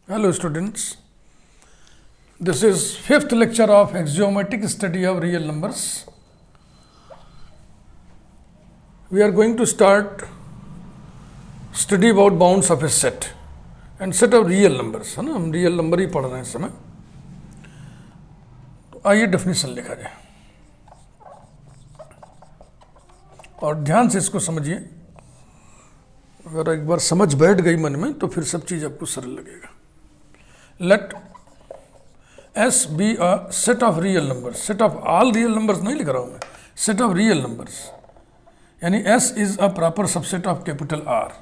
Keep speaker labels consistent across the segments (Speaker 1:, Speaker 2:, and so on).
Speaker 1: Hello students, this is fifth lecture of axiomatic study of real numbers. We are going to start study about bounds of a set and set of real numbers, है ना, हम real number ही पढ़ रहे हैं इस समय. तो आइए डेफिनेशन लिखा जाए और ध्यान से इसको समझिए. अगर एक बार समझ बैठ गई मन में तो फिर सब चीज़ आपको सरल लगेगा. Let S be a set of real numbers. Set of all real numbers नहीं लिख रहा हूँ मैं. Set of real numbers. यानी S is a proper subset of capital R.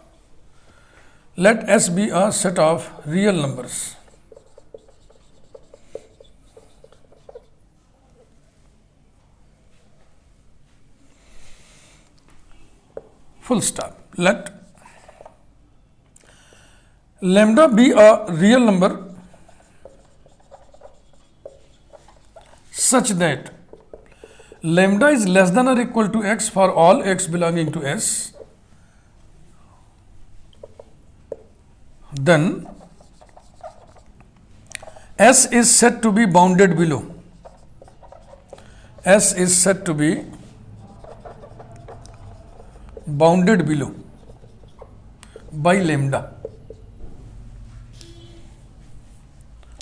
Speaker 1: Let S be a set of real numbers. Full stop. Let lambda be a real number such that lambda is less than or equal to x for all x belonging to S, then S is said to be bounded below. S is said to be bounded below by lambda,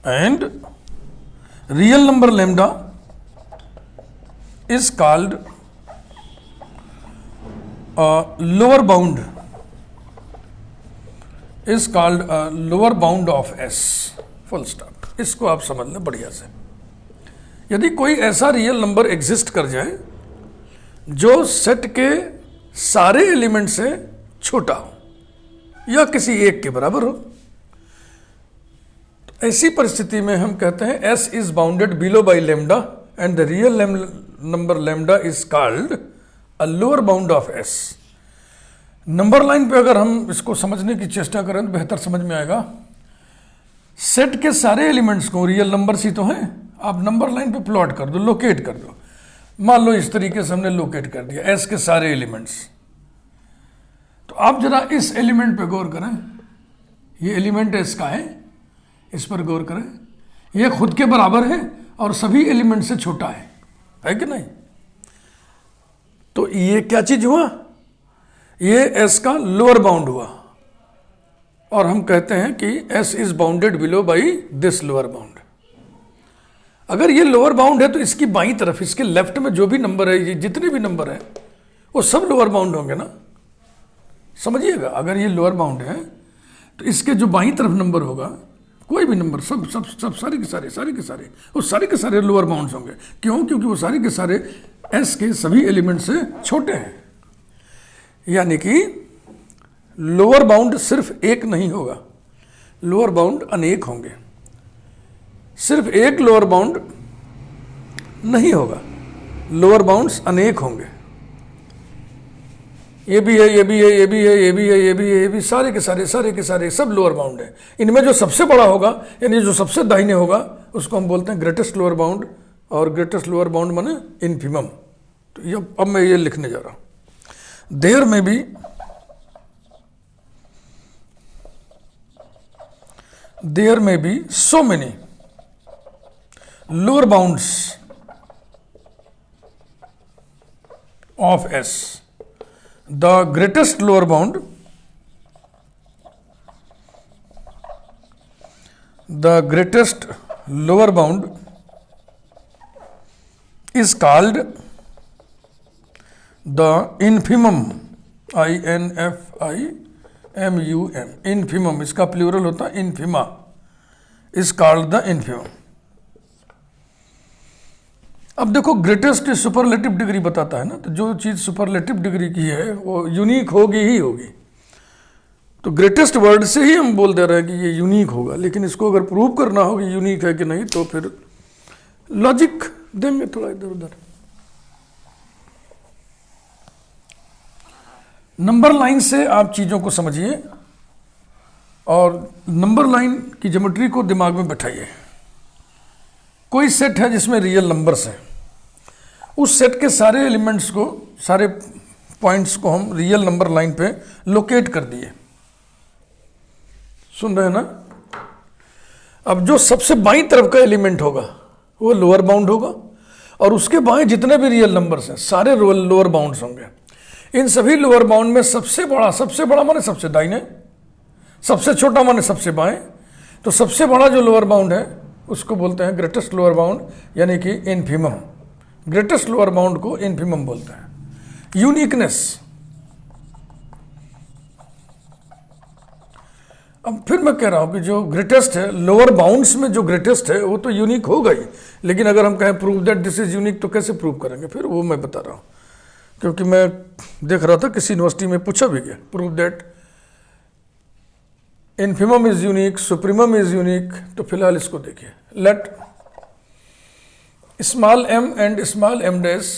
Speaker 1: and real number lambda is called a lower bound, is called a lower bound of S. Full stop. इसको आप समझ लें बढ़िया से. यदि कोई ऐसा real number exist कर जाए जो सेट के सारे एलिमेंट से छोटा हो या किसी एक के बराबर हो, ऐसी परिस्थिति में हम कहते हैं S is bounded below by lambda and the real number lambda is called a lower bound of S. Number line पे अगर हम इसको समझने की चेष्टा करें तो बेहतर समझ में आएगा. सेट के सारे एलिमेंट्स को, रियल नंबर्स ही तो हैं, आप नंबर लाइन पे प्लॉट कर दो, लोकेट कर दो. मान लो इस तरीके से हमने लोकेट कर दिया S के सारे एलिमेंट्स. तो आप जरा इस एलिमेंट पे गौर करें. ये एलिमेंट S का है, इस पर गौर करें. ये खुद के बराबर है और सभी एलिमेंट से छोटा है कि नहीं? तो ये क्या चीज हुआ? ये S का लोअर बाउंड हुआ और हम कहते हैं कि S is bounded below by this lower bound. अगर ये लोअर बाउंड है तो इसकी बाईं तरफ, इसके लेफ्ट में जो भी नंबर है, ये जितने भी नंबर है वो सब लोअर बाउंड होंगे ना. समझिएगा, अगर ये लोअर बाउंड है तो इसके जो बाईं तरफ नंबर होगा, कोई भी नंबर, सब सब सब सारे के सारे लोअर बाउंड्स होंगे. क्यों? क्योंकि वो सारे के सारे S के सभी एलिमेंट से छोटे हैं. यानी कि लोअर बाउंड सिर्फ एक नहीं होगा, लोअर बाउंड अनेक होंगे. सिर्फ एक लोअर बाउंड नहीं होगा, लोअर बाउंड्स अनेक होंगे. ये भी है, ये भी है, ये भी है, ये भी है, ये भी है, ये भी, सारे के सारे सब लोअर बाउंड है. इनमें जो सबसे बड़ा होगा, यानी जो सबसे दाहिने होगा, उसको हम बोलते हैं ग्रेटेस्ट लोअर बाउंड. और ग्रेटेस्ट लोअर बाउंड माने इनफिमम. तो ये अब मैं ये लिखने जा रहा हूं. There may be so many lower bounds of S. The greatest lower bound, the greatest lower bound is called the infimum, INFIMUM, infimum. इसका प्लूरल होता है infima, is called the infimum. अब देखो, ग्रेटेस्ट सुपरलेटिव डिग्री बताता है ना, तो जो चीज़ सुपरलेटिव डिग्री की है वो यूनिक होगी ही होगी. तो ग्रेटेस्ट वर्ड से ही हम बोल दे रहे हैं कि ये यूनिक होगा. लेकिन इसको अगर प्रूव करना हो कि यूनिक है कि नहीं, तो फिर लॉजिक देंगे थोड़ा इधर उधर. नंबर लाइन से आप चीज़ों को समझिए और नंबर लाइन की ज्योमेट्री को दिमाग में बैठाइए. कोई सेट है जिसमें रियल नंबर्स हैं, उस सेट के सारे एलिमेंट्स को, सारे पॉइंट्स को हम रियल नंबर लाइन पे लोकेट कर दिए. सुन रहे हैं ना? अब जो सबसे बाईं तरफ का एलिमेंट होगा वो लोअर बाउंड होगा, और उसके बाएं जितने भी रियल नंबर्स हैं सारे लोअर बाउंड्स होंगे। इन सभी लोअर बाउंड में सबसे बड़ा माने सबसे दाहिने, सबसे छोटा माने सबसे बाएं। तो सबसे बड़ा जो लोअर बाउंड है उसको बोलते हैं ग्रेटेस्ट लोअर बाउंड, यानी कि इन्फिमम। ग्रेटेस्ट लोअर बाउंड को इन्फिमम बोलते हैं। यूनिकनेस, अब फिर मैं कह रहा हूं कि जो ग्रेटेस्ट है लोअर बाउंड्स में, जो ग्रेटेस्ट है वो तो यूनिक होगा ही, लेकिन अगर हम कहें prove that this is unique तो कैसे प्रूव करेंगे, फिर वो मैं बता रहा हूं, क्योंकि मैं देख रहा था किसी यूनिवर्सिटी में पूछा भी गया prove that infimum is unique, supremum is unique. तो फिलहाल इसको देखिए, let small m and small m dash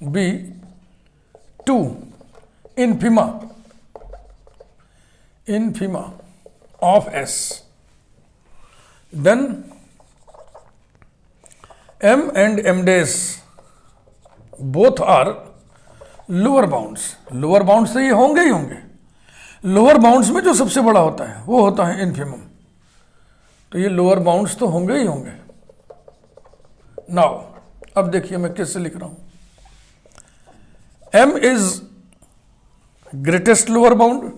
Speaker 1: be two infima of S, then m and m dash both are lower bounds। Lower bounds तो ये होंगे ही होंगे। Lower bounds में जो सबसे बड़ा होता है वो होता है इन्फिमम, तो ये लोअर बाउंड्स तो होंगे ही होंगे। नाउ अब देखिए मैं कैसे लिख रहा हूं, m is greatest lower bound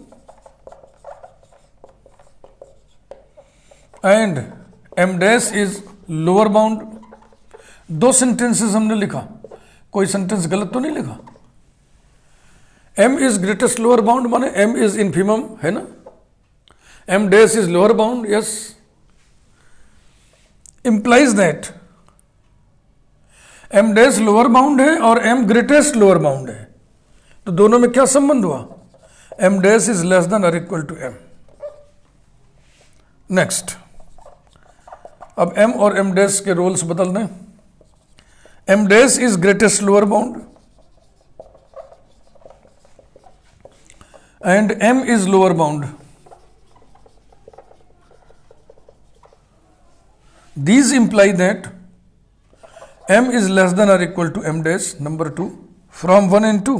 Speaker 1: and m dash is lower bound. दो सेंटेंसेस हमने लिखा, कोई सेंटेंस गलत तो नहीं लिखा। m is greatest lower bound माने m इज इन्फिमम, है ना। m dash is lower bound, yes, implies that m dash lower bound है और m ग्रेटेस्ट लोअर बाउंड है, तो दोनों में क्या संबंध हुआ, m dash is less than और इक्वल टू m। नेक्स्ट, अब m और m डैश के रोल्स बदल दें। m dash is greatest lower bound and m is lower bound. These imply that m is less than or equal to m dash number 2 from 1 and 2,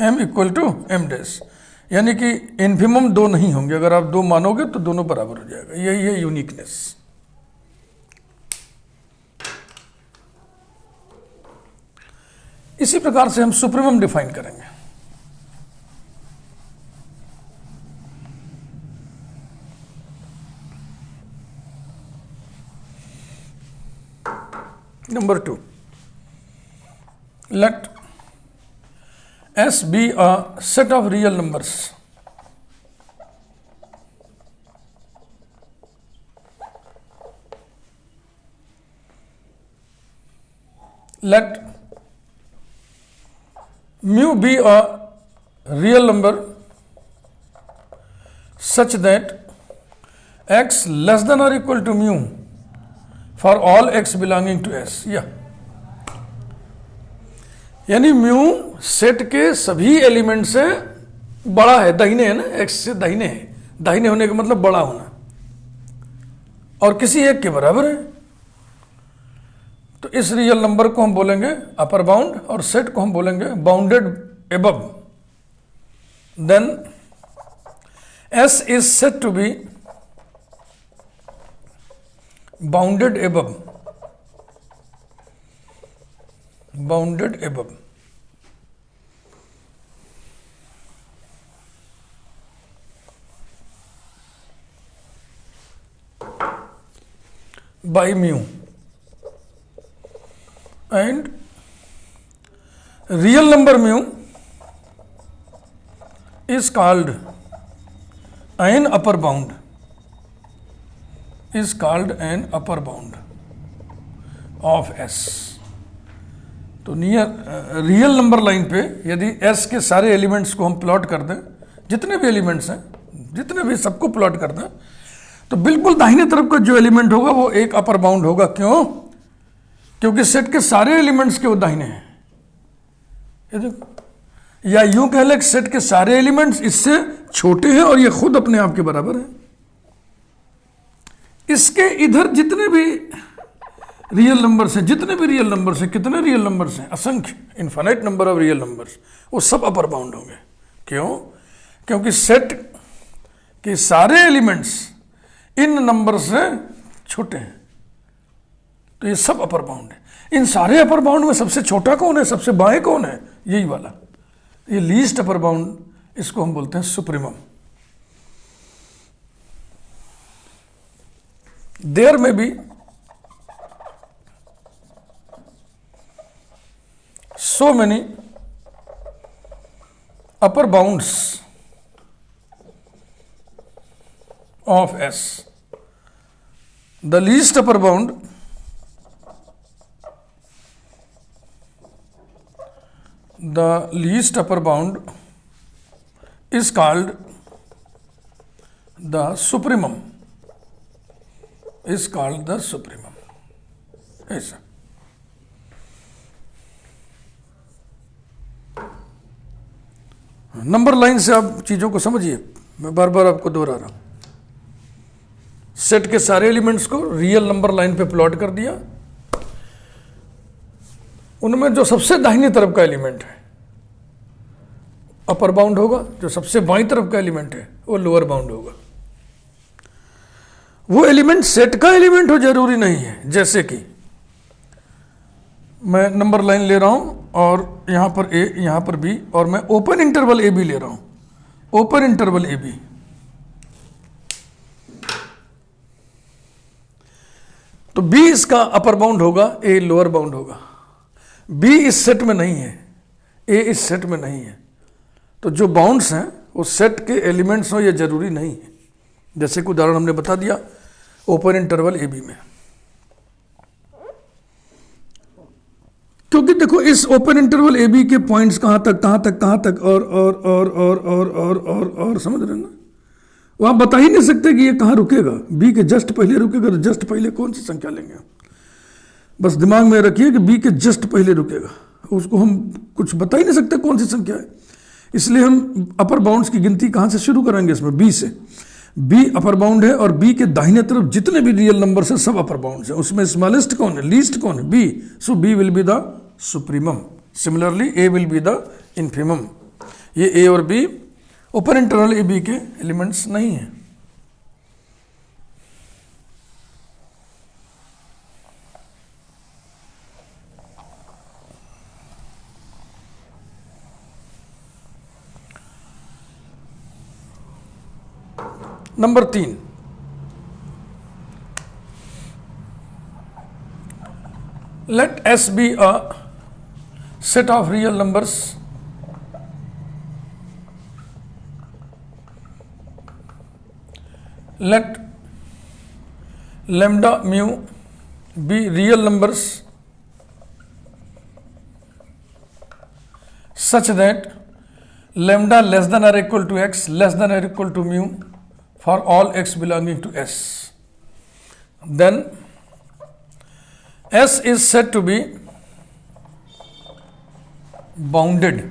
Speaker 1: m equal to m dash, यानी कि infimum दो नहीं होंगे। अगर आप दो मानोगे तो दोनों बराबर हो जाएगा, यही है यूनिकनेस। इसी प्रकार से हम सुप्रीमम डिफाइन करेंगे। Number 2, let S be a set of real numbers let mu be a real number such that x less than or equal to mu for all x belonging to S। यानी mu set के सभी element से बड़ा है, दाहिने है ना, x से दाहिने है, दाहिने होने का मतलब बड़ा होना, और किसी एक के बराबर है। तो इस रियल नंबर को हम बोलेंगे अपर बाउंड और सेट को हम बोलेंगे bounded above. Then S is set to be bounded above, bounded above. By mu and real number mu is called an upper bound, is called an upper bound of S। तो real number line पे यदि S के सारे elements को हम plot कर दें, जितने भी एलिमेंट्स हैं, जितने भी सबको प्लॉट कर दें, तो बिल्कुल दाहिने तरफ का जो एलिमेंट होगा वो एक अपर बाउंड होगा। क्यों? क्योंकि सेट के सारे एलिमेंट्स के वो दाहिने हैं। ये देखो, या यूं कह ले सेट के सारे एलिमेंट्स इससे छोटे हैं और ये खुद अपने आप के बराबर है। इसके इधर जितने भी रियल नंबर्स हैं, जितने भी रियल नंबर्स हैं, कितने रियल नंबर्स हैं, असंख्य, infinite number of real numbers, वो सब अपर बाउंड होंगे। क्यों? क्योंकि सेट कि सारे एलिमेंट्स इन नंबर से छोटे हैं, तो ये सब अपर बाउंड है। इन सारे अपर बाउंड में सबसे छोटा कौन है, सबसे बाएं कौन है, यही वाला, ये लीस्ट अपर बाउंड, इसको हम बोलते हैं supremum. There may B so many upper bounds of S. The least upper bound is called the supremum. ऐसा। नंबर लाइन से आप चीजों को समझिए, मैं बार बार आपको दोहरा रहा हूं। सेट के सारे एलिमेंट्स को रियल नंबर लाइन पे प्लॉट कर दिया, उनमें जो सबसे दाहिनी तरफ का एलिमेंट है अपर बाउंड होगा, जो सबसे बाईं तरफ का एलिमेंट है वो लोअर बाउंड होगा। वो एलिमेंट सेट का एलिमेंट हो जरूरी नहीं है, जैसे कि मैं नंबर लाइन ले रहा हूं और यहां पर ए, यहां पर बी, और मैं ओपन इंटरवल ए बी ले रहा हूं, ओपन इंटरवल ए बी, तो बी इसका अपर बाउंड होगा, ए लोअर बाउंड होगा। बी इस सेट में नहीं है, ए इस सेट में नहीं है, तो जो बाउंड्स हैं वो सेट के एलिमेंट्स हो ये जरूरी नहीं है। जैसे कि उदाहरण हमने बता दिया ओपन इंटरवल ए बी में, क्योंकि देखो इस ओपन इंटरवल ए बी के पॉइंट्स कहां तक और समझ रहे ना, वो आप बता ही नहीं सकते कि ये कहां रुकेगा, बी के जस्ट पहले रुकेगा, तो जस्ट पहले कौन सी संख्या लेंगे, बस दिमाग में रखिए कि बी के जस्ट पहले रुकेगा, उसको हम कुछ बता ही नहीं सकते कौन सी संख्या है। इसलिए हम अपर बाउंड्स की गिनती कहां से शुरू करेंगे, इसमें बी से। बी अपर बाउंड है और बी के दाहिने तरफ जितने भी रियल नंबर है सब अपर बाउंड है। उसमें स्मॉलेस्ट कौन है, लीस्ट कौन है, B, so B will be the supremum. Similarly A will be the infimum. ये ए और B open interval A B के एलिमेंट्स नहीं है। Number 3, let S be a set of real numbers let lambda mu be real numbers such that lambda less than or equal to x less than or equal to mu for all x belonging to S. Then S is said to be bounded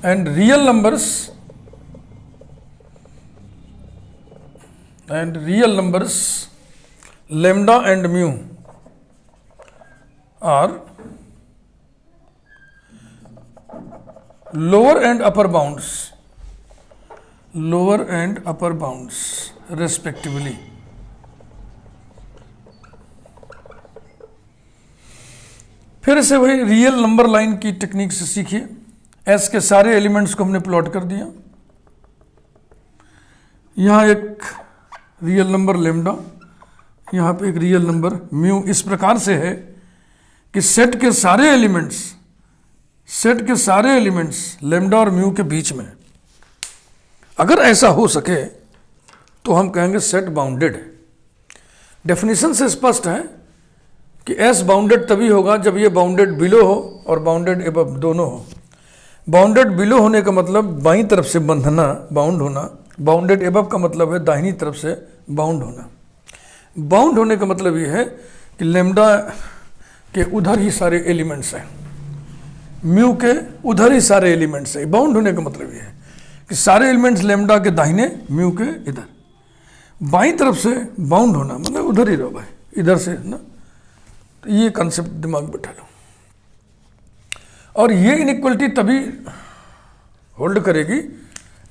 Speaker 1: and real numbers lambda and mu are lower and upper bounds respectively. फिर से वही real number line की technique से सीखिए। S के सारे elements को हमने प्लॉट कर दिया, यहां एक रियल नंबर लेमडा, यहां पे एक रियल नंबर म्यू। इस प्रकार से है कि सेट के सारे एलिमेंट्स लेमडा और म्यू के बीच में। अगर ऐसा हो सके तो हम कहेंगे सेट बाउंडेड है। डेफिनेशन से स्पष्ट है कि एस बाउंडेड तभी होगा जब ये बाउंडेड बिलो हो और बाउंडेड एबव दोनों हो। बाउंडेड बिलो होने का मतलब बाईं तरफ से बंधना, बाउंड होना। बाउंडेड एबव का मतलब है दाहिनी तरफ से बाउंड होना। बाउंड होने का मतलब ये है कि लेमडा के उधर ही सारे एलिमेंट्स हैं, म्यू के उधर ही सारे एलिमेंट्स हैं। बाउंड होने का मतलब ये है कि सारे एलिमेंट्स लेमडा के दाहिने, म्यू के इधर। बाईं तरफ से बाउंड होना मतलब उधर ही रहो भाई, इधर से ना। तो ये कंसेप्ट दिमाग बैठा लो। और ये इनइक्वलिटी तभी होल्ड करेगी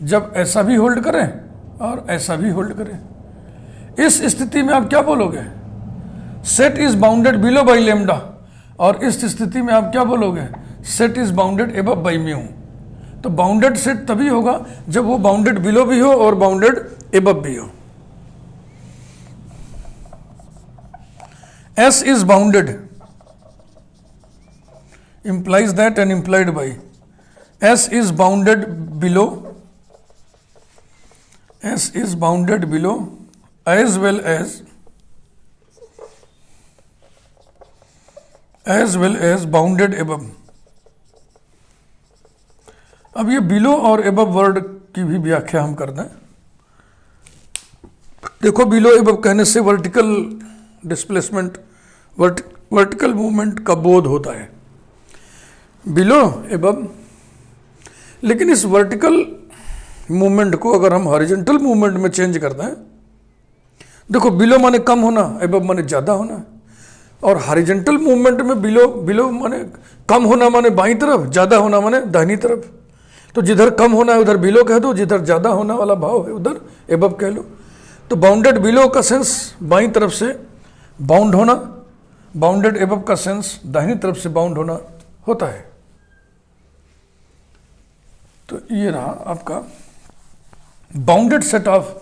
Speaker 1: जब ऐसा भी होल्ड करें और ऐसा भी होल्ड करें। इस स्थिति में आप क्या बोलोगे? Set is bounded below by lambda, और इस स्थिति में आप क्या बोलोगे? Set is bounded above by mu. तो बाउंडेड सेट तभी होगा जब वो बाउंडेड बिलो भी हो और बाउंडेड एबव भी हो। S is bounded implies that and implied by S is bounded below, S is bounded below as well as bounded above। अब ये बिलो और एबव वर्ड की भी व्याख्या हम कर दें। देखो, बिलो एबव कहने से वर्टिकल डिस्प्लेसमेंट, वर्टिकल मूवमेंट का बोध होता है, बिलो एबव। लेकिन इस वर्टिकल मूवमेंट को अगर हम हॉरिजॉन्टल मूवमेंट में चेंज कर दें, देखो बिलो माने कम होना, एबव माने ज़्यादा होना, और हॉरिजॉन्टल मूवमेंट में बिलो माने कम होना माने बाईं तरफ, ज़्यादा होना माने दाहिनी तरफ। तो जिधर कम होना है उधर बिलो कह दो, जिधर ज़्यादा होना वाला भाव है उधर एबव कह लो। तो बाउंडेड बिलो का सेंस बाईं तरफ से बाउंड होना, बाउंडेड एबव का सेंस दाहिनी तरफ से बाउंड होना होता है। तो ये रहा आपका bounded set of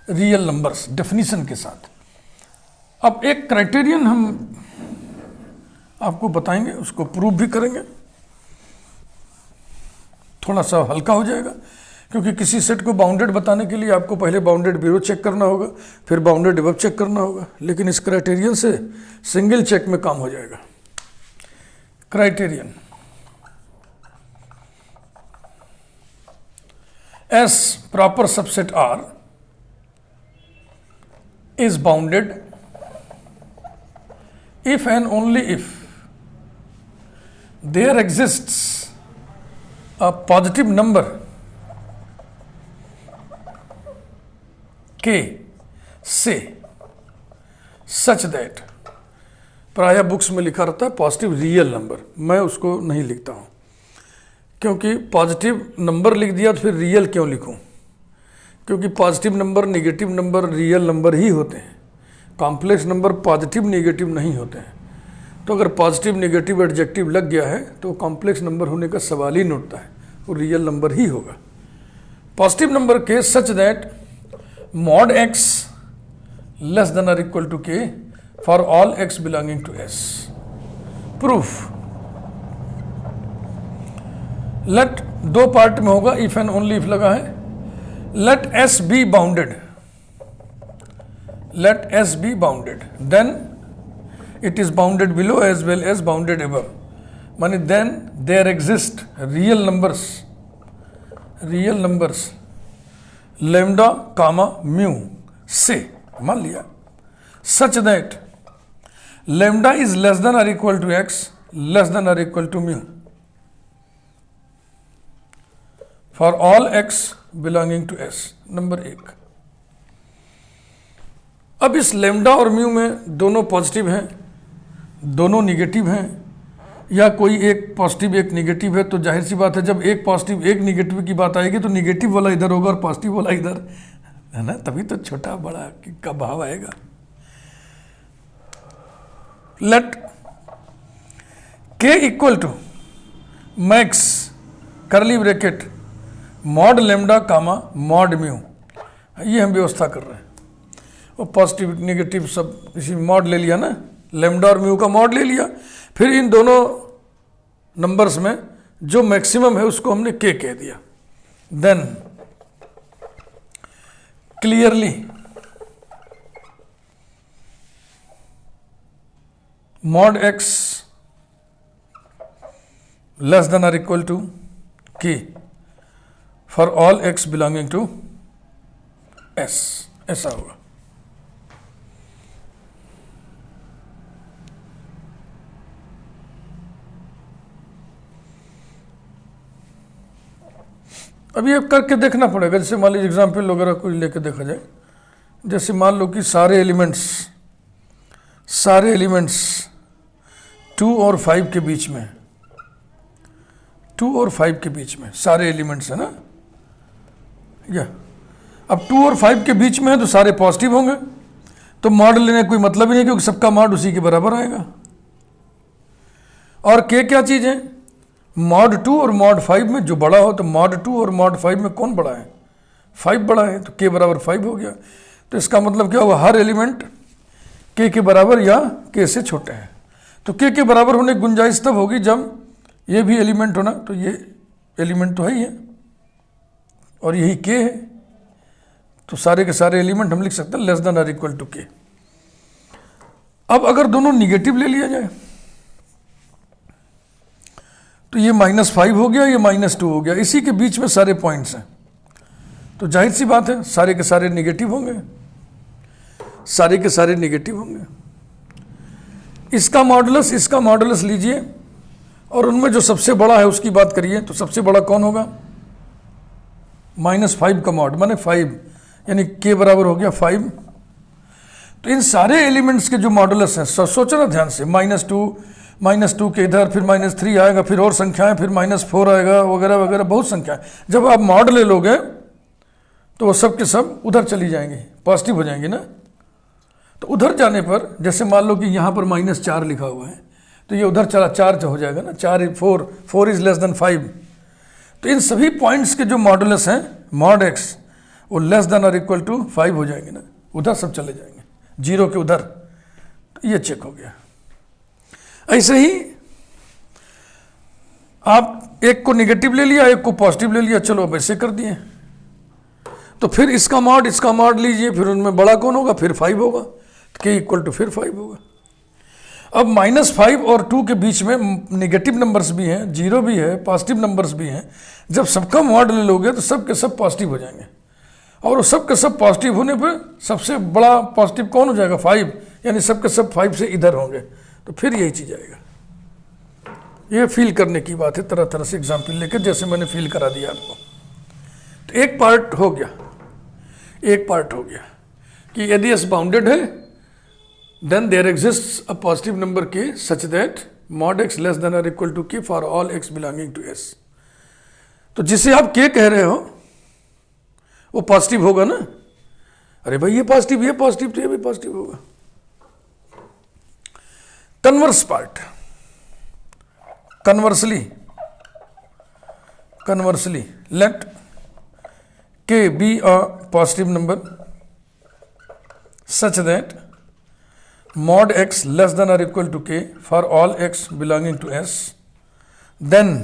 Speaker 1: real numbers definition के साथ। अब एक क्राइटेरियन हम आपको बताएंगे, उसको प्रूव भी करेंगे, थोड़ा सा हल्का हो जाएगा, क्योंकि किसी सेट को बाउंडेड बताने के लिए आपको पहले बाउंडेड बिलो चेक करना होगा, फिर बाउंडेड एबव चेक करना होगा। लेकिन इस क्राइटेरियन से सिंगल चेक में काम हो जाएगा। Criterion S proper subset R is bounded if and only if there exists a positive number K से सच दैट, प्रायः बुक्स में लिखा रहता है पॉजिटिव रियल नंबर, मैं उसको नहीं लिखता हूँ, क्योंकि पॉजिटिव नंबर लिख दिया तो फिर रियल क्यों लिखूँ? क्योंकि positive number, negative number real number ही होते हैं, कॉम्प्लेक्स नंबर पॉजिटिव नेगेटिव नहीं होते हैं। तो अगर पॉजिटिव नेगेटिव एडजेक्टिव लग गया है तो कॉम्प्लेक्स नंबर होने का सवाल ही नहीं उठता है, वो रियल नंबर ही होगा। Positive number K such that mod x less than or equal to k for all x belonging to S। Proof, let दो पार्ट में होगा, इफ एंड ओनली इफ लगा है। Let S be bounded, let S be bounded, then it is bounded below as well as bounded above, माने then there exist real numbers lambda comma mu से, मान लिया, such that lambda is less than और equal to x, less than और equal to mu for all x belonging to S. Number 1। अब इस lambda और mu में दोनों पॉजिटिव हैं, दोनों निगेटिव हैं, या कोई एक पॉजिटिव एक निगेटिव है, तो जाहिर सी बात है जब एक पॉजिटिव एक निगेटिव की बात आएगी तो निगेटिव वाला इधर होगा और पॉजिटिव वाला इधर, है ना, तभी तो छोटा बड़ा का भाव आएगा। Let K equal to max curly bracket mod lambda comma mod mu, ये हम व्यवस्था कर रहे हैं। और पॉजिटिव नेगेटिव सब इसी मॉड ले लिया ना, लेमडा और म्यू का मॉड ले लिया, फिर इन दोनों नंबर्स में जो मैक्सिमम है उसको हमने के कह दिया। Then clearly mod x less than और equal to K for all x belonging to S, ऐसा होगा। अभी अब करके देखना पड़ेगा, जैसे मान लीजिए एग्जाम्पल वगैरह कोई लेके देखा जाए। जैसे मान लो कि सारे एलिमेंट्स 2 और 5 के बीच में, 2 और 5 के बीच में सारे एलिमेंट्स है ना, या अब 2 और 5 के बीच में है तो सारे पॉजिटिव होंगे, तो मॉड लेने का कोई मतलब ही नहीं क्योंकि सबका मॉड उसी के बराबर आएगा। और के क्या चीज़ है, मॉड 2 और मॉड 5 में जो बड़ा हो, तो मॉड 2 और मॉड 5 में कौन बड़ा है, 5 बड़ा है, तो के बराबर 5 हो गया। तो इसका मतलब क्या हुआ, हर एलिमेंट के बराबर या के से छोटे हैं। तो के बराबर होने की गुंजाइश तब होगी जब ये भी एलिमेंट होना, तो ये एलिमेंट तो है ही है और यही के है, तो सारे के सारे एलिमेंट हम लिख सकते हैं लेस देन और इक्वल टू के। अब अगर दोनों निगेटिव ले लिया जाए तो ये -5 हो गया, ये -2 हो गया, इसी के बीच में सारे पॉइंट्स हैं, तो जाहिर सी बात है सारे के सारे निगेटिव होंगे, सारे के सारे निगेटिव होंगे। इसका मॉडुलस लीजिए और उनमें जो सबसे बड़ा है उसकी बात करिए, तो सबसे बड़ा कौन होगा, -5 का मॉड माने 5, यानी के बराबर हो गया 5। तो इन सारे एलिमेंट्स के जो मॉडुलस हैं, सोचो ना ध्यान से, -2 के इधर, फिर -3 आएगा, फिर और संख्याएं, फिर -4 आएगा, वगैरह वगैरह, बहुत संख्याएं। जब आप मॉड ले लोगे तो वो सब के सब उधर चली जाएंगी, पॉजिटिव हो जाएंगी ना। तो उधर जाने पर, जैसे मान लो कि यहाँ पर -4 लिखा हुआ है, तो ये उधर चला 4 हो जाएगा ना, 4 इज लेस देन 5। तो इन सभी पॉइंट्स के जो मॉडुलस हैं मॉड एक्स, वो लेस देन और इक्वल टू 5 हो जाएंगे ना, उधर सब चले जाएंगे, 0 के उधर। तो ये चेक हो गया। ऐसे ही आप एक को निगेटिव ले लिया, एक को पॉजिटिव ले लिया, चलो अब ऐसे कर दिए। तो फिर इसका मॉड लीजिए, फिर उनमें बड़ा कौन होगा, फिर 5 होगा, के इक्वल टू फिर 5 होगा। अब -5 और 2 के बीच में निगेटिव नंबर्स भी हैं, 0 भी है, पॉजिटिव नंबर्स भी हैं। जब सबका मॉड ले लोगे तो सब के सब पॉजिटिव हो जाएंगे, और वो सब के सब पॉजिटिव होने पर सबसे बड़ा पॉजिटिव कौन हो जाएगा, 5, यानी सब के सब 5 से इधर होंगे, तो फिर यही चीज़ आएगा। ये फील करने की बात है, तरह तरह से एग्जाम्पल लेकर, जैसे मैंने फील करा दिया आपको। तो एक पार्ट हो गया कि यदि एस बाउंडेड है, then there exists a positive number K such that mod x less than और equal to K for all x belonging to S. तो जिसे आप के कह रहे हो वो पॉजिटिव होगा ना, अरे भाई ये पॉजिटिव तो ये भी पॉजिटिव होगा। कन्वर्स पार्ट, कन्वर्सली लेट के be a positive number such that mod x less than or equal to k for all x belonging to s, then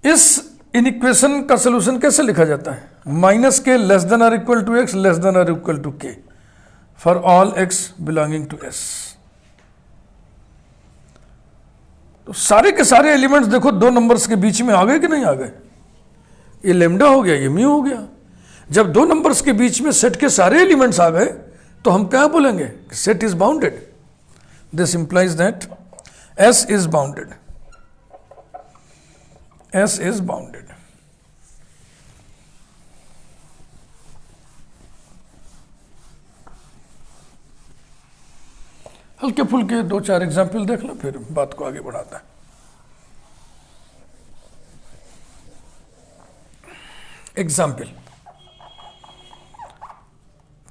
Speaker 1: इस इनइक्वेशन का सोल्यूशन कैसे लिखा जाता है, -k लेस देन और equal to x less than और equal to k for all x belonging to s। तो सारे के सारे एलिमेंट्स देखो दो नंबर्स के बीच में आ गए कि नहीं आ गए, ये लेमडा हो गया, ये म्यू हो गया। जब दो नंबर्स के बीच में सेट के सारे एलिमेंट्स आ गए तो हम क्या बोलेंगे, set is bounded. This implies that S is bounded, S is bounded. हल्के फुल्के दो चार एग्जाम्पल देख लो, फिर बात को आगे बढ़ाता है। एग्जाम्पल,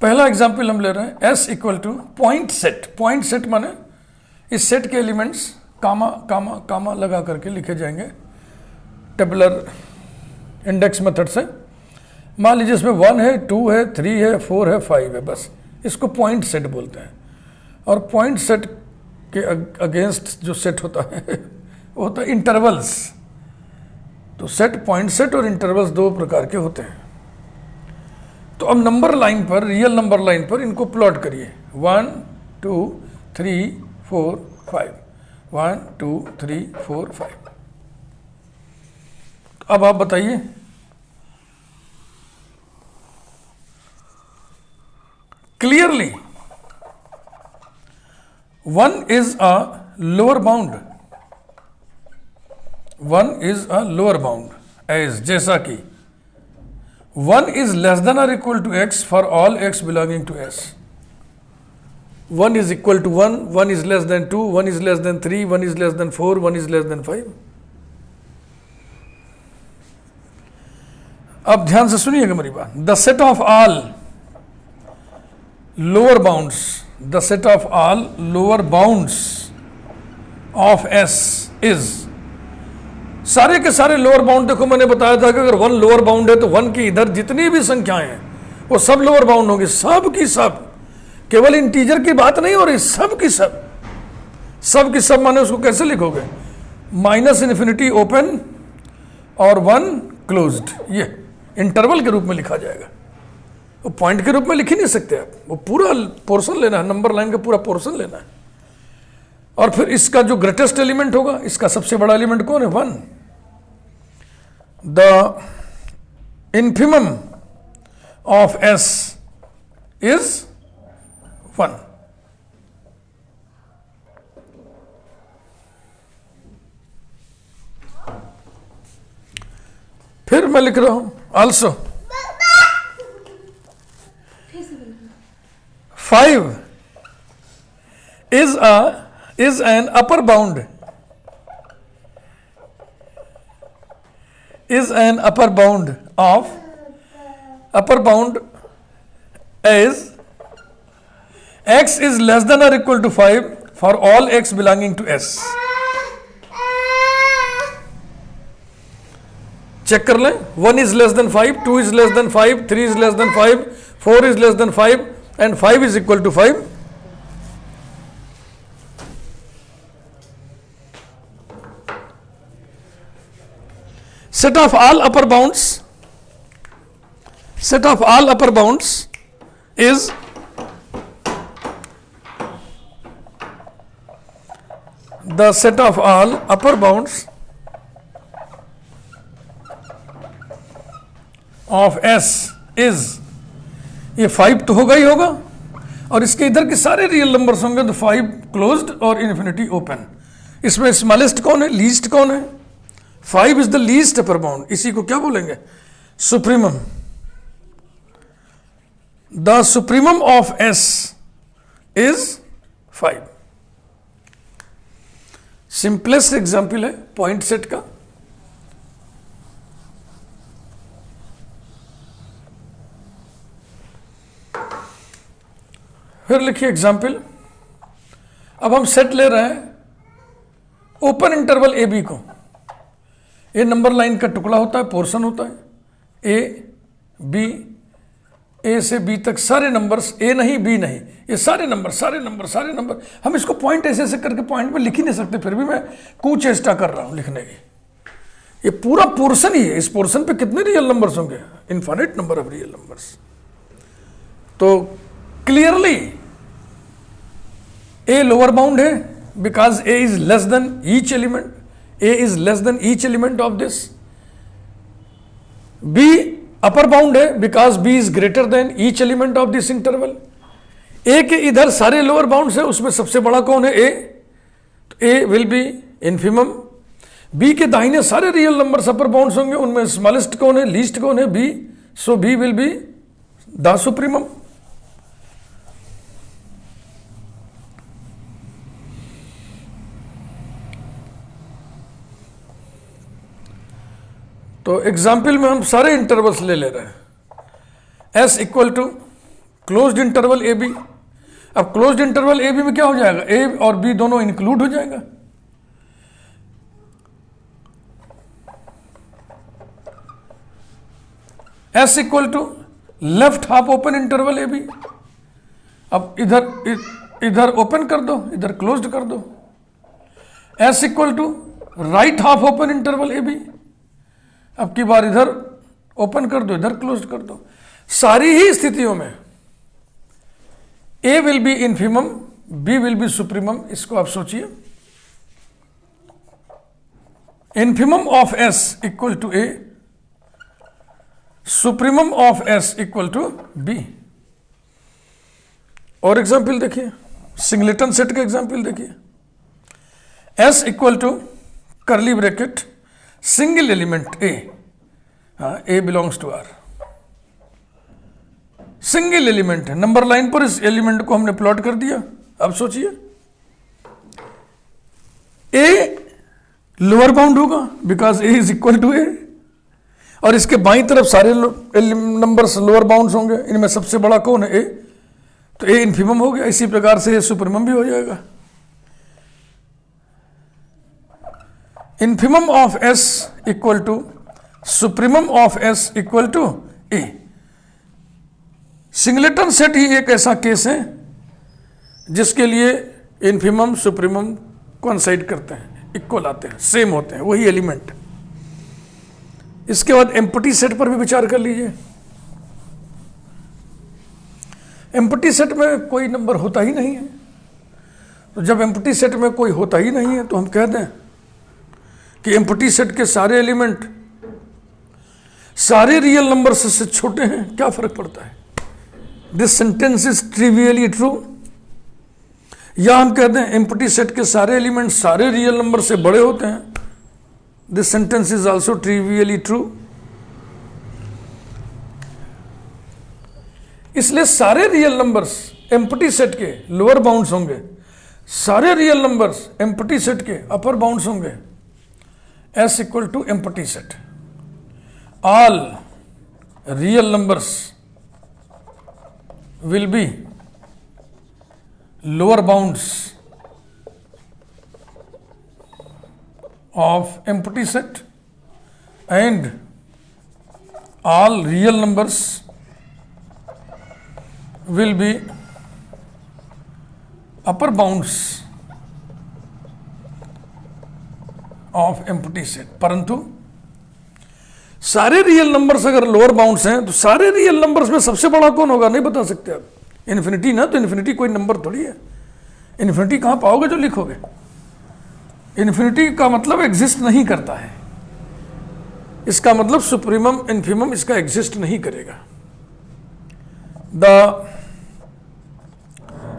Speaker 1: पहला एग्जाम्पल हम ले रहे हैं S equal two point set. Point set माने इस सेट के एलिमेंट्स कामा कामा कामा लगा करके लिखे जाएंगे टेबुलर इंडेक्स मेथड से। मान लीजिए इसमें 1 है, 2 है, 3 है, 4 है, 5 है, बस इसको पॉइंट सेट बोलते हैं। और पॉइंट सेट के अगेंस्ट जो सेट होता है वो होता है इंटरवल्स। तो सेट, पॉइंट सेट और इंटरवल्स दो प्रकार के होते हैं। तो अब नंबर लाइन पर, रियल नंबर लाइन पर इनको प्लॉट करिए, 1 2 3 4 5, 1 2 3 4 5। अब आप बताइए clearly 1 is a lower bound, 1 is a lower bound as, जैसा कि 1 is less than or equal to x for all x belonging to s। 1 is equal to 1, 1 is less than 2, 1 is less than 3, 1 is less than 4, 1 is less than 5. अब ध्यान से सुनिएगा मेरी बात. The set of all lower bounds, the set of all lower bounds of S is, सारे के सारे lower bound, देखो मैंने बताया था कि अगर 1 लोअर बाउंड है तो 1 की इधर जितनी भी संख्याएं हैं वो सब लोअर बाउंड होंगी, सब की सब, केवल इंटीजर की बात नहीं हो रही, सब की सब, सब की सब माने उसको कैसे लिखोगे, -∞ ओपन और 1 क्लोज्ड, ये इंटरवल के रूप में लिखा जाएगा. वो पॉइंट के रूप में लिख ही नहीं सकते आप, वो पूरा पोर्शन लेना है, नंबर लाइन का पूरा पोर्शन लेना है. और फिर इसका जो ग्रेटेस्ट एलिमेंट होगा, इसका सबसे बड़ा एलिमेंट कौन है, 1. The infimum of S is 1. फिर मैं लिख रहा हूं also 5 is an upper bound, is an upper bound of, upper bound is x is less than or equal to 5 for all x belonging to S. Check कर लें, 1 is less than 5, 2 is less than 5, 3 is less than 5, 4 is less than 5 and 5 is equal to 5. Set of all upper bounds, set of all upper bounds is the set of all upper bounds of S is, ये 5 तो होगा ही होगा, और इसके इधर के सारे real numbers होंगे तो 5 क्लोज्ड और इन्फिनिटी ओपन. इसमें स्मॉलेस्ट कौन है, लीस्ट कौन है, 5 is the least upper bound, इसी को क्या बोलेंगे, supremum. The supremum of S is 5. Simplest example है पॉइंट सेट का. फिर लिखिए एग्जाम्पल. अब हम सेट ले रहे हैं ओपन इंटरवल ए बी को. ए नंबर लाइन का टुकड़ा होता है, पोर्शन होता है, ए बी, ए से बी तक सारे नंबर्स, ए नहीं बी नहीं, ये सारे नंबर सारे नंबर सारे नंबर. हम इसको पॉइंट ऐसे ऐसे करके पॉइंट में लिख ही नहीं सकते, फिर भी मैं कुछ चेष्टा कर रहा हूं लिखने की. ये पूरा पोर्शन ही है, इस पोर्शन पे कितने रियल नंबर्स होंगे, infinite number of real numbers. तो क्लियरली ए लोअर बाउंड है because A is less than each element, A is less than each element of this. B upper bound है because B is greater than each element of this interval. A के इधर सारे lower bounds है, उसमें सबसे बड़ा कौन है, ए, तो ए विल बी इन्फिमम. बी के दाहिने सारे रियल नंबर्स अपर बाउंड्स होंगे, उनमें स्मॉलेस्ट कौन है, लीस्ट कौन है, B, so B will be the supremum. तो एग्जाम्पल में हम सारे इंटरवल्स ले रहे हैं. S equal to closed interval A B. अब क्लोज्ड इंटरवल ए बी में क्या हो जाएगा, ए और बी दोनों इंक्लूड हो जाएगा. S equal to left half open interval A B. अब इधर ओपन कर दो, इधर क्लोज्ड कर दो. S equal to right half open interval A B. अब की बार इधर ओपन कर दो, इधर क्लोज कर दो. सारी ही स्थितियों में A will be infimum, B will be supremum. इसको आप सोचिए, infimum of S equal to A, supremum of S equal to B. और एग्जाम्पल देखिए, सिंगलेटन सेट का एग्जाम्पल देखिए. S equal to curly bracket single element A, A belongs to R. Single element है, number line पर इस element को हमने plot कर दिया. अब सोचिए, ए लोअर बाउंड होगा because A is equal to A, और इसके बाईं तरफ सारे नंबर्स लोअर बाउंड्स होंगे, इनमें सबसे बड़ा कौन है? ए, तो ए इन्फिमम हो गया। इसी प्रकार से ए सुप्रीमम भी हो जाएगा। Infimum of S equal to supremum of S equal to A. Singleton set ही एक ऐसा केस है जिसके लिए इन्फिमम सुप्रीमम कोइंसाइड करते हैं, इक्वल आते हैं, सेम होते हैं, वही एलिमेंट। इसके बाद एम्प्टी सेट पर भी विचार कर लीजिए। एम्प्टी सेट में कोई नंबर होता ही नहीं है, तो जब एम्प्टी सेट में कोई होता ही नहीं है तो हम कह दें कि एम्प्टी सेट के सारे एलिमेंट सारे रियल नंबर से छोटे हैं। क्या फर्क पड़ता है? This sentence is trivially true. या हम कह दें एम्प्टी सेट के सारे एलिमेंट सारे रियल नंबर से बड़े होते हैं। This sentence is also trivially true. इसलिए सारे रियल नंबर्स एम्प्टी सेट के लोअर बाउंड्स होंगे, सारे रियल नंबर्स एम्प्टी सेट के अपर बाउंड्स होंगे। S equal to empty set, all real numbers will be lower bounds of empty set and all real numbers will be upper bounds of empty set। परंतु सारे real numbers अगर lower bounds हैं तो सारे real numbers में सबसे बड़ा कौन होगा? नहीं बता सकते आप। इन्फिनिटी ना, तो इन्फिनिटी कोई नंबर थोड़ी है। इन्फिनिटी कहाँ पाओगे जो लिखोगे? इन्फिनिटी का मतलब एग्जिस्ट नहीं करता है। इसका मतलब सुप्रीमम इन्फिमम इसका एग्जिस्ट नहीं करेगा। The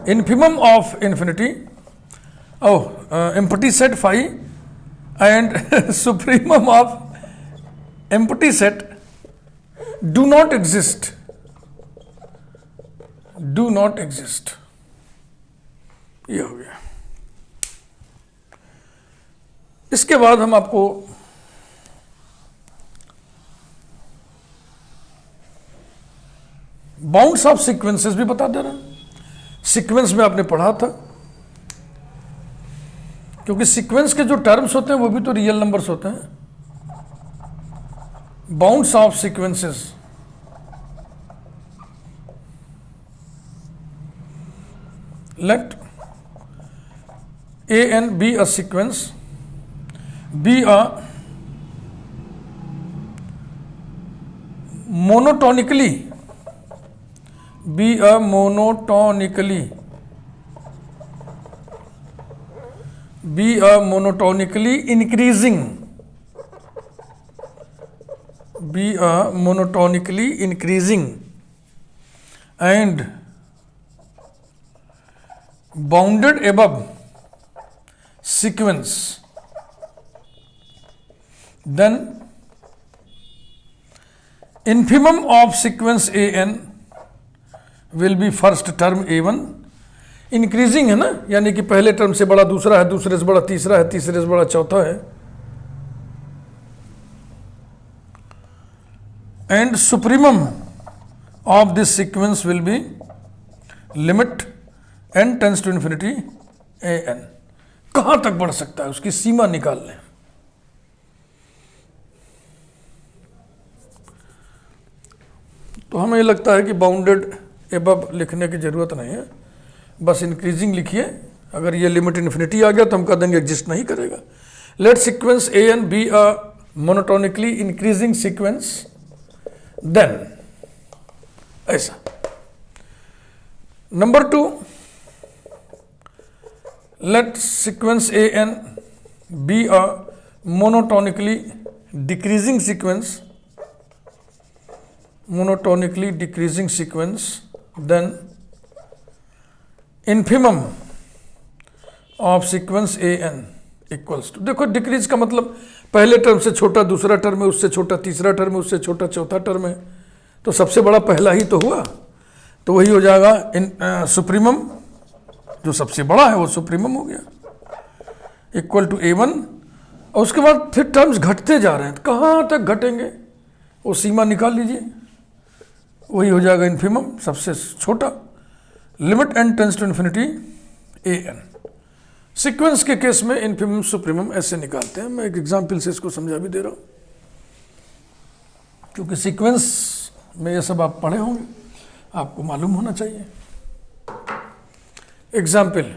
Speaker 1: infimum of infinity empty set five and supremum of empty set do not exist, do not exist. ये हो गया। इसके बाद हम आपको बाउंड्स ऑफ सीक्वेंसेस भी बता दे रहे हैं। सीक्वेंस में आपने पढ़ा था, क्योंकि सीक्वेंस के जो टर्म्स होते हैं वो भी तो रियल नंबर्स होते हैं। Bounds of sequences let an be a sequence, be a monotonically increasing and bounded above sequence, then infimum of sequence an will be first term a1। Increasing है ना, यानी कि पहले टर्म से बड़ा दूसरा है, दूसरे से बड़ा तीसरा है, तीसरे से बड़ा चौथा है। And supremum of this sequence will be limit n tends to infinity an। कहां तक बढ़ सकता है उसकी सीमा निकाल लें। तो हमें ये लगता है कि बाउंडेड एबव लिखने की जरूरत नहीं है, बस इंक्रीजिंग लिखिए। अगर ये लिमिट इन्फिनिटी आ गया तो हम कह देंगे एग्जिस्ट नहीं करेगा। Let sequence an be a monotonically increasing sequence, then ऐसा। Number 2, let sequence an be a monotonically decreasing sequence, then infimum of sequence an equals to, देखो डिक्रीज का मतलब पहले टर्म से छोटा दूसरा टर्म है, उससे छोटा तीसरा टर्म है, उससे छोटा चौथा टर्म है, तो सबसे बड़ा पहला ही तो हुआ, तो वही हो जाएगा सुप्रीमम जो सबसे बड़ा है वो सुप्रीमम हो गया, इक्वल टू A1। और उसके बाद फिर टर्म्स घटते जा रहे हैं, कहाँ तक घटेंगे वो सीमा निकाल लीजिए, वही हो जाएगा इन्फिमम, सबसे छोटा। Limit n tends to infinity an। Sequence के केस में इन्फिमम सुप्रीमम ऐसे निकालते हैं। मैं एक एग्जाम्पल से इसको समझा भी दे रहा हूं, क्योंकि सीक्वेंस में ये सब आप पढ़े होंगे, आपको मालूम होना चाहिए। Example,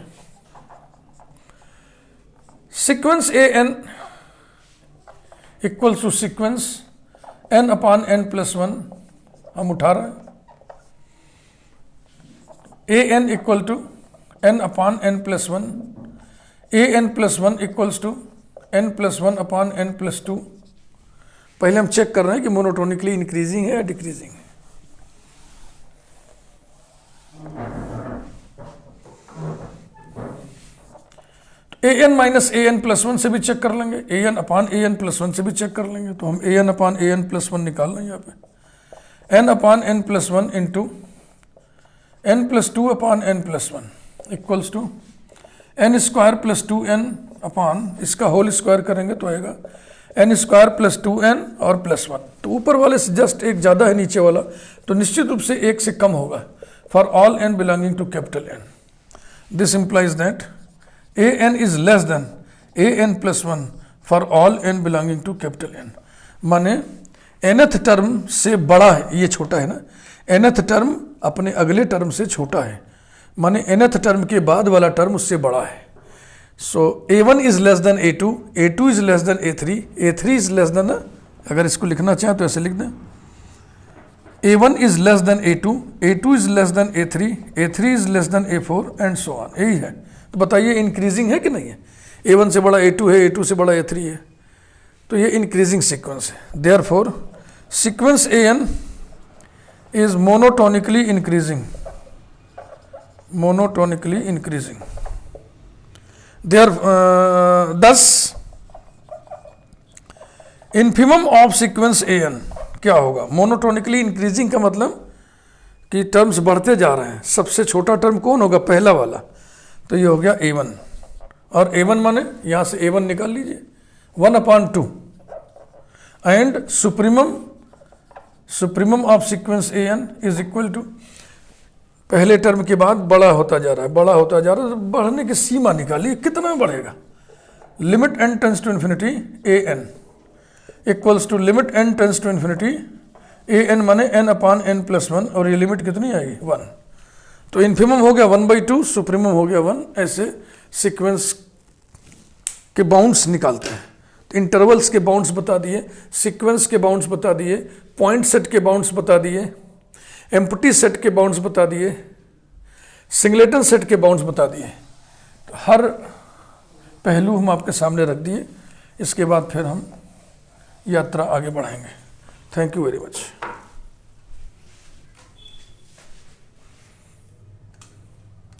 Speaker 1: sequence an equals to sequence n upon n plus 1 हम उठा रहे हैं। an equal to n upon n plus 1, an plus 1 equals to n plus 1 upon n plus 2। पहले हम चेक कर रहे हैं कि मोनोटोनिकली इंक्रीजिंग है या डिक्रीजिंग है। an माइनस an प्लस 1 से भी चेक कर लेंगे, an अपॉन an प्लस 1 से भी चेक कर लेंगे। तो हम an अपॉन an प्लस 1 निकाल लें यहाँ पे, n upon n plus 1 into n plus 2 upon n plus 1 equals to n square plus 2n upon इसका होल स्क्वायर करेंगे तो आएगा n स्क्वायर प्लस 2n और प्लस 1। तो ऊपर वाले से जस्ट एक ज़्यादा है, नीचे वाला तो निश्चित रूप से एक से कम होगा for all n belonging to capital N। This implies that an is less than an plus 1 for all n belonging to capital N। माने nth टर्म से बड़ा है, ये छोटा है ना, nth टर्म अपने अगले टर्म से छोटा है, माने nth टर्म के बाद वाला टर्म उससे बड़ा है। सो a1 is less then a2, a2 is less then a3, a3 is less then, अगर इसको लिखना चाहें तो ऐसे लिख दें, a1 is less then a2, a2 is less then a3, a3 is less then a4 and so on. यही है। तो बताइए इंक्रीजिंग है कि नहीं है? a1 से बड़ा a2 है, a2 से बड़ा a3 है, तो ये इंक्रीजिंग सीक्वेंस है। Therefore sequence an is monotonically increasing, monotonically increasing। Thus infimum of sequence an क्या होगा? मोनोटोनिकली इंक्रीजिंग का मतलब कि टर्म्स बढ़ते जा रहे हैं। सबसे छोटा टर्म कौन होगा? पहला वाला। तो ये हो गया a1, और a1 माने यहां से a1 निकाल लीजिए 1/2 and supremum of sequence an is equal to, पहले टर्म के बाद बड़ा होता जा रहा है, बड़ा होता जा रहा है, तो बढ़ने की सीमा निकालिए कितना बढ़ेगा। Limit n tends to infinity an equals to limit n tends to infinity an माने n अपॉन n प्लस 1, और ये लिमिट कितनी आएगी? 1। तो इन्फिमम हो गया 1/2, सुप्रीमम हो गया 1। ऐसे सीक्वेंस के बाउंड्स निकालते हैं। इंटरवल्स के बाउंड्स बता दिए, सीक्वेंस के बाउंड्स बता दिए, पॉइंट सेट के बाउंड्स बता दिए, एम्प्टी सेट के बाउंड्स बता दिए, सिंगलेटन सेट के बाउंड्स बता दिए। तो हर पहलू हम आपके सामने रख दिए। इसके बाद फिर हम यात्रा आगे बढ़ाएंगे। Thank you very much.